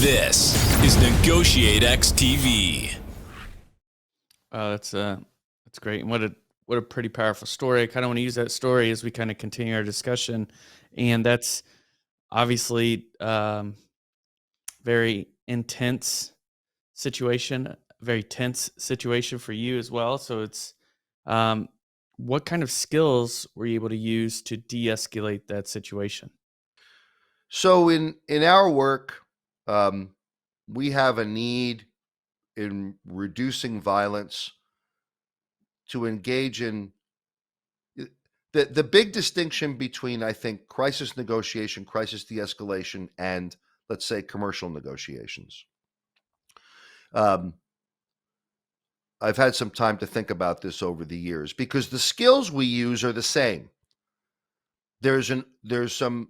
This is NEGOTIATEx TV. That's great. And what a pretty powerful story. I kind of want to use that story as we kind of continue our discussion. And that's obviously very intense situation, very tense situation for you as well. So it's what kind of skills were you able to use to de-escalate that situation? So in our work, we have a need in reducing violence to engage in the big distinction between, I think, crisis negotiation, crisis de-escalation, and let's say commercial negotiations. I've had some time to think about this over the years because the skills we use are the same. There's some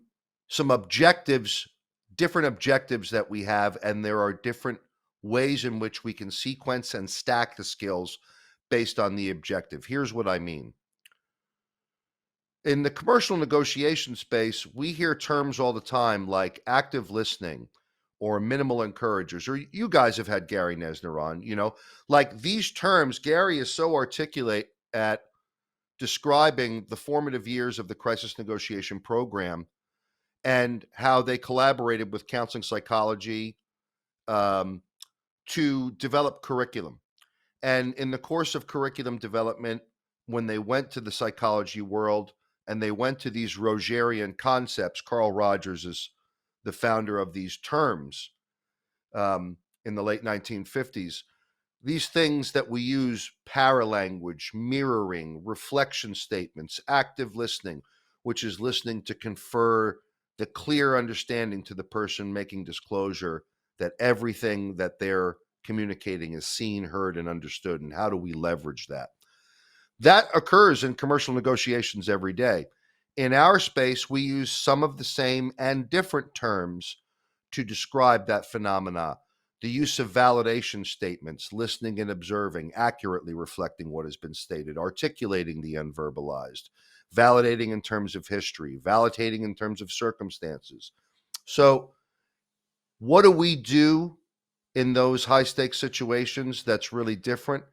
objectives, different objectives that we have, and there are different ways in which we can sequence and stack the skills based on the objective. Here's what I mean. In the commercial negotiation space, we hear terms all the time like active listening or minimal encouragers, or you guys have had Gary Nesner on, like these terms. Gary is so articulate at describing the formative years of the crisis negotiation program and how they collaborated with counseling psychology to develop curriculum. And in the course of curriculum development, when they went to the psychology world and they went to these Rogerian concepts, Carl Rogers is the founder of these terms in the late 1950s. These things that we use, paralanguage, mirroring, reflection statements, active listening, which is listening to confer the clear understanding to the person making disclosure that everything that they're communicating is seen, heard, and understood, and how do we leverage that? That occurs in commercial negotiations every day. In our space, we use some of the same and different terms to describe that phenomena. The use of validation statements, listening and observing, accurately reflecting what has been stated, articulating the unverbalized, validating in terms of history, validating in terms of circumstances. So what do we do in those high-stakes situations that's really different?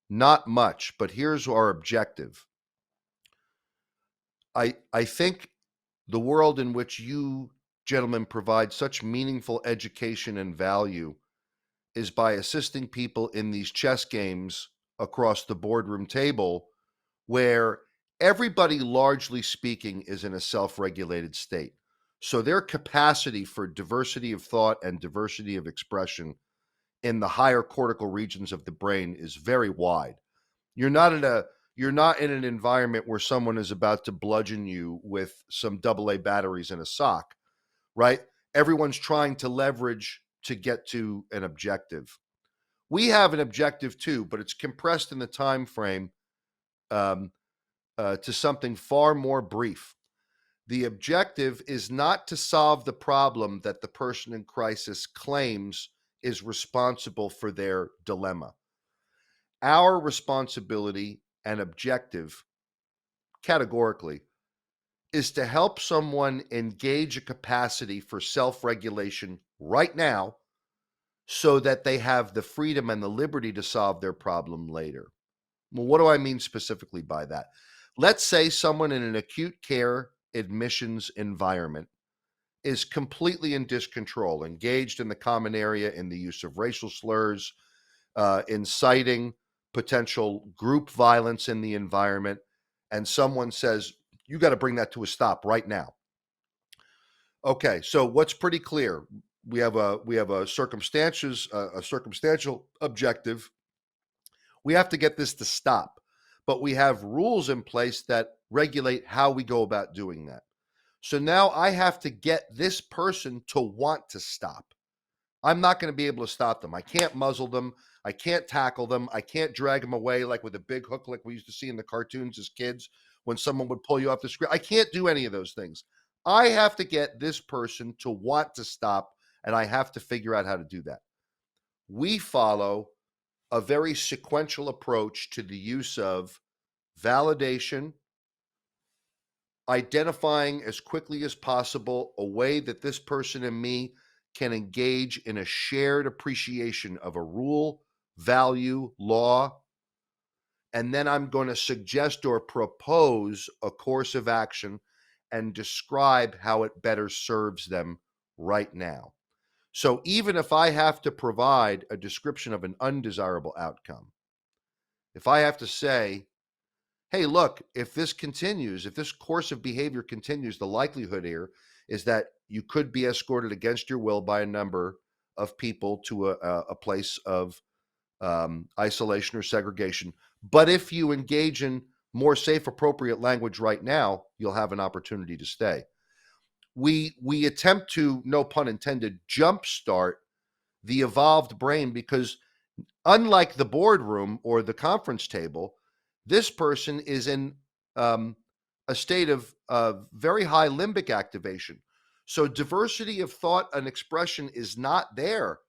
Not much, but here's our objective. I think the world in which you gentlemen provide such meaningful education and value is by assisting people in these chess games across the boardroom table where everybody, largely speaking, is in a self-regulated state. So their capacity for diversity of thought and diversity of expression in the higher cortical regions of the brain is very wide. You're not in an environment where someone is about to bludgeon you with some AA batteries in a sock, right? Everyone's trying to leverage to get to an objective. We have an objective too, but it's compressed in the time frame to something far more brief. The objective is not to solve the problem that the person in crisis claims is responsible for their dilemma. Our responsibility and objective, categorically, is to help someone engage a capacity for self-regulation right now so that they have the freedom and the liberty to solve their problem later. Well, what do I mean specifically by that? Let's say someone in an acute care admissions environment is completely in discontrol, engaged in the common area in the use of racial slurs, inciting potential group violence in the environment, and someone says, you got to bring that to a stop right now. Okay, so what's pretty clear? We have a circumstantial objective. We have to get this to stop, but we have rules in place that regulate how we go about doing that. So now I have to get this person to want to stop. I'm not going to be able to stop them. I can't muzzle them. I can't tackle them. I can't drag them away like with a big hook like we used to see in the cartoons as kids when someone would pull you off the screen. I can't do any of those things. I have to get this person to want to stop, and I have to figure out how to do that. We follow a very sequential approach to the use of validation, identifying as quickly as possible a way that this person and me can engage in a shared appreciation of a rule, value, law, and then I'm going to suggest or propose a course of action and describe how it better serves them right now. So even if I have to provide a description of an undesirable outcome, if I have to say, hey, look, if this continues, if this course of behavior continues, the likelihood here is that you could be escorted against your will by a number of people to a place of isolation or segregation. But if you engage in more safe, appropriate language right now, you'll have an opportunity to stay. We attempt to, no pun intended, jumpstart the evolved brain because unlike the boardroom or the conference table, this person is in a state of very high limbic activation. So diversity of thought and expression is not there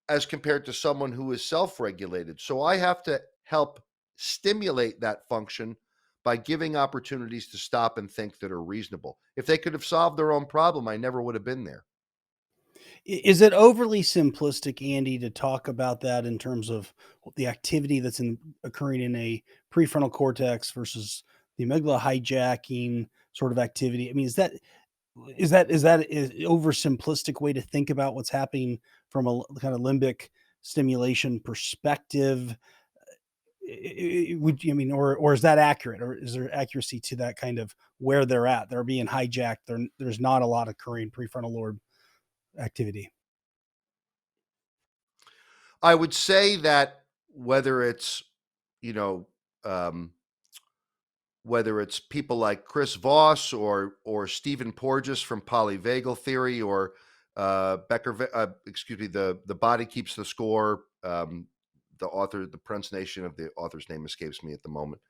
as compared to someone who is self-regulated. So I have to help stimulate that function by giving opportunities to stop and think that are reasonable. If they could have solved their own problem, I never would have been there. Is it overly simplistic, Andy, to talk about that in terms of the activity that's occurring in a prefrontal cortex versus the amygdala hijacking sort of activity? I mean, is that an oversimplistic way to think about what's happening from a kind of limbic stimulation perspective? Would you, I mean, or is that accurate, or is there accuracy to that kind of where they're at? They're being hijacked. There's not a lot occurring prefrontal lobe activity. I would say that whether it's, you know, um, whether it's people like Chris Voss or Stephen Porges from polyvagal theory or excuse me, the body keeps the score. The author, the pronunciation of the author's name escapes me at the moment.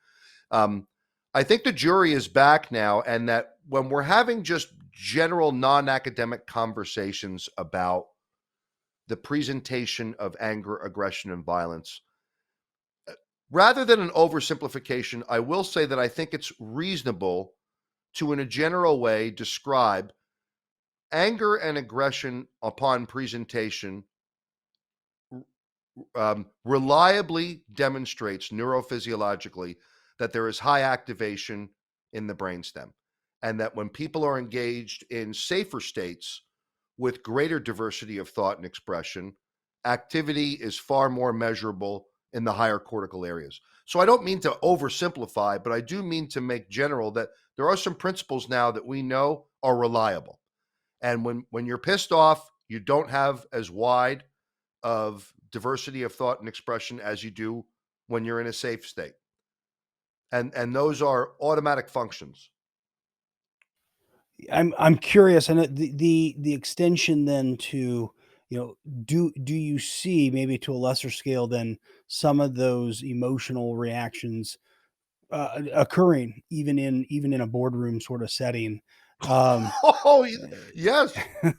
I think the jury is back now, and that when we're having just general non-academic conversations about the presentation of anger, aggression, and violence, rather than an oversimplification, I will say that I think it's reasonable to, in a general way, describe anger and aggression upon presentation reliably demonstrates neurophysiologically that there is high activation in the brainstem, and that when people are engaged in safer states with greater diversity of thought and expression, activity is far more measurable in the higher cortical areas. So I don't mean to oversimplify, but I do mean to make general that there are some principles now that we know are reliable. And when you're pissed off, you don't have as wide of diversity of thought and expression as you do when you're in a safe state. And those are automatic functions. I'm curious, and the extension then to, do you see, maybe to a lesser scale than some of those emotional reactions occurring even in a boardroom sort of setting? Oh, yes.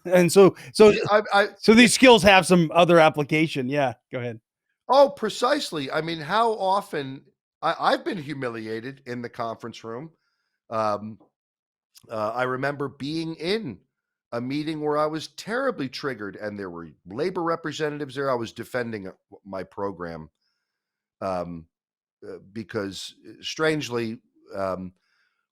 And so I these skills have some other application. Yeah, go ahead. Oh, precisely. I mean, how often I've been humiliated in the conference room. Um, I remember being in a meeting where I was terribly triggered, and there were labor representatives there. I was defending my program because, strangely,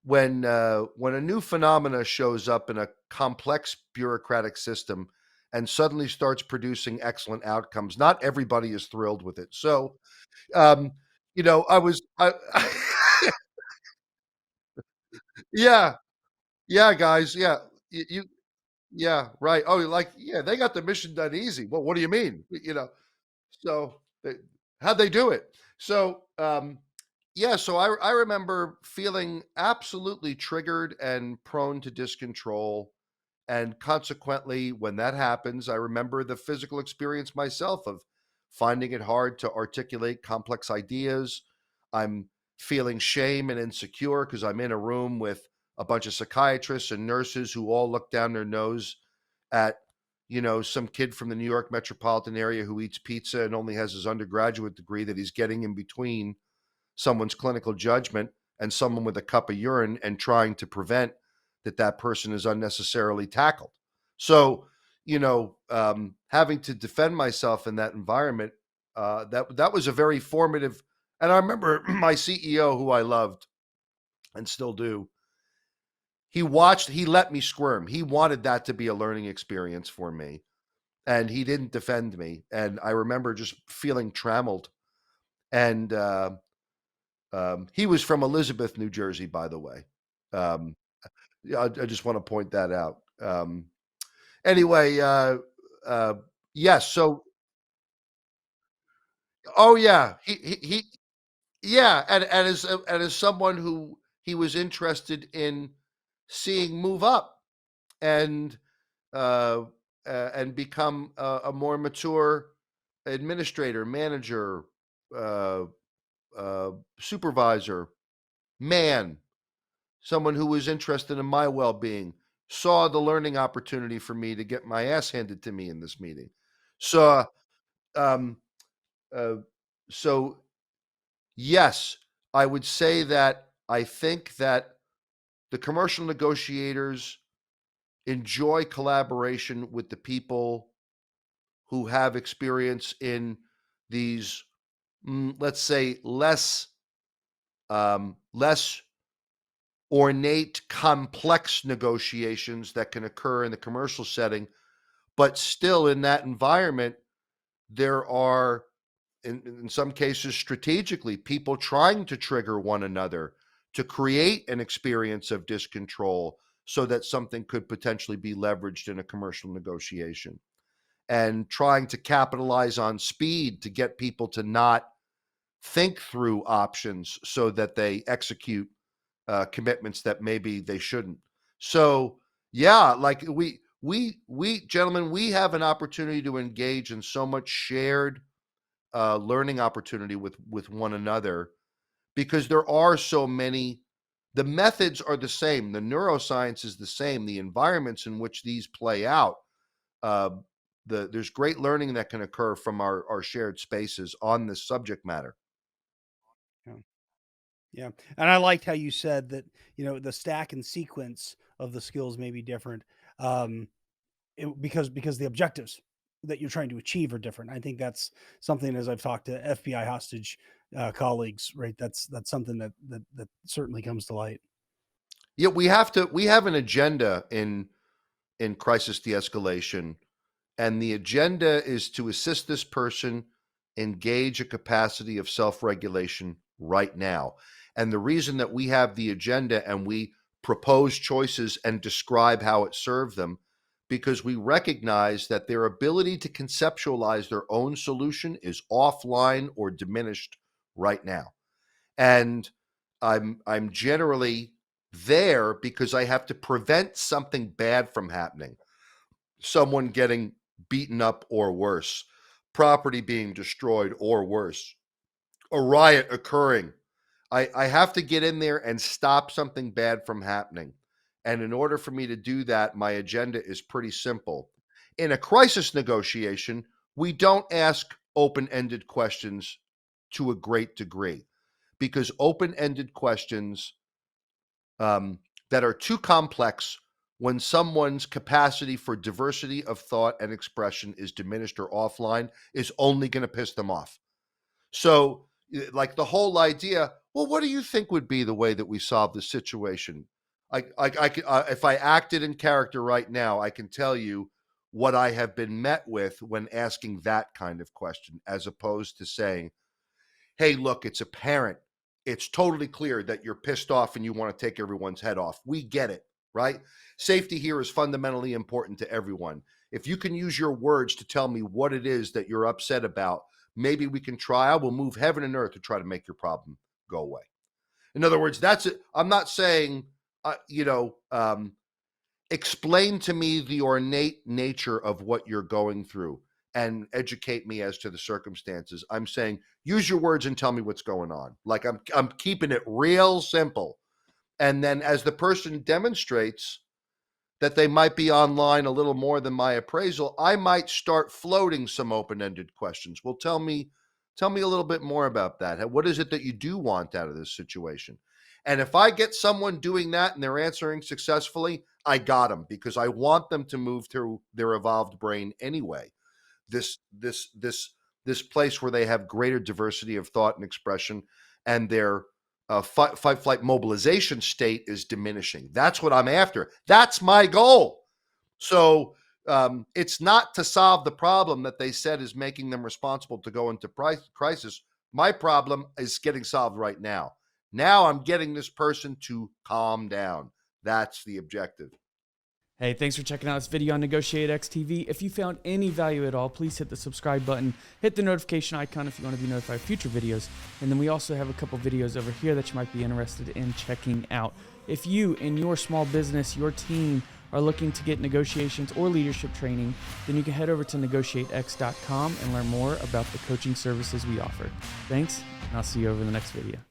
when a new phenomena shows up in a complex bureaucratic system and suddenly starts producing excellent outcomes, not everybody is thrilled with it. So, um, yeah, yeah, guys, yeah, yeah, right. Oh, like, yeah, they got the mission done easy. Well, what do you mean? So how'd they do it? So, yeah, so I remember feeling absolutely triggered and prone to discontrol. And consequently, when that happens, I remember the physical experience myself of finding it hard to articulate complex ideas. I'm feeling shame and insecure because I'm in a room with a bunch of psychiatrists and nurses who all look down their nose at, some kid from the New York metropolitan area who eats pizza and only has his undergraduate degree that he's getting in between someone's clinical judgment and someone with a cup of urine and trying to prevent that person is unnecessarily tackled. So, having to defend myself in that environment, that was a very formative. And I remember my CEO, who I loved and still do, he let me squirm. He wanted that to be a learning experience for me, and he didn't defend me. And I remember just feeling trammeled. And he was from Elizabeth, New Jersey, by the way. Yeah, I just want to point that out. Anyway, yes. So, oh yeah, yeah, and as someone who he was interested in seeing move up and uh, and become a more mature administrator, manager, uh, supervisor, man, someone who was interested in my well-being, saw the learning opportunity for me to get my ass handed to me in this meeting. So, um, uh, so yes, I would say that I think that the commercial negotiators enjoy collaboration with the people who have experience in these, let's say, less ornate, complex negotiations that can occur in the commercial setting. But still, in that environment, there are, in some cases, strategically, people trying to trigger one another to create an experience of discontrol so that something could potentially be leveraged in a commercial negotiation, and trying to capitalize on speed to get people to not think through options so that they execute commitments that maybe they shouldn't. So yeah, like we gentlemen, we have an opportunity to engage in so much shared learning opportunity with one another, because there are so many. The methods are the same, the neuroscience is the same, the environments in which these play out. Uh, there's great learning that can occur from our shared spaces on this subject matter. Yeah. Yeah. And I liked how you said that, the stack and sequence of the skills may be different. Um, because the objectives that you're trying to achieve are different. I think that's something, as I've talked to FBI hostage colleagues, right? That's something that certainly comes to light. Yeah, we have an agenda in crisis de-escalation, and the agenda is to assist this person engage a capacity of self-regulation right now. And the reason that we have the agenda and we propose choices and describe how it served them, because we recognize that their ability to conceptualize their own solution is offline or diminished right now. And I'm generally there because I have to prevent something bad from happening. Someone getting beaten up or worse, property being destroyed or worse, a riot occurring. I have to get in there and stop something bad from happening. And in order for me to do that, my agenda is pretty simple. In a crisis negotiation, we don't ask open-ended questions to a great degree, because open-ended questions that are too complex, when someone's capacity for diversity of thought and expression is diminished or offline, is only going to piss them off. So, like the whole idea, well, what do you think would be the way that we solve this situation? If I acted in character right now, I can tell you what I have been met with when asking that kind of question, as opposed to saying, hey, look, it's apparent. It's totally clear that you're pissed off and you want to take everyone's head off. We get it, right? Safety here is fundamentally important to everyone. If you can use your words to tell me what it is that you're upset about, maybe we can try. I will move heaven and earth to try to make your problem go away. In other words, that's it. I'm not saying, explain to me the ornate nature of what you're going through and educate me as to the circumstances. I'm saying, use your words and tell me what's going on. Like I'm keeping it real simple. And then as the person demonstrates that they might be online a little more than my appraisal, I might start floating some open-ended questions. Well, tell me a little bit more about that. What is it that you do want out of this situation? And if I get someone doing that and they're answering successfully, I got them, because I want them to move through their evolved brain anyway. This place where they have greater diversity of thought and expression, and their fight, flight, mobilization state is diminishing. That's what I'm after. That's my goal. So it's not to solve the problem that they said is making them responsible to go into crisis. My problem is getting solved right now. Now I'm getting this person to calm down. That's the objective. Hey, thanks for checking out this video on Negotiatex TV. If you found any value at all, please hit the subscribe button, hit the notification icon if you want to be notified of future videos. And then we also have a couple videos over here that you might be interested in checking out. If you and your small business, your team, are looking to get negotiations or leadership training, then you can head over to negotiatex.com and learn more about the coaching services we offer. Thanks, and I'll see you over in the next video.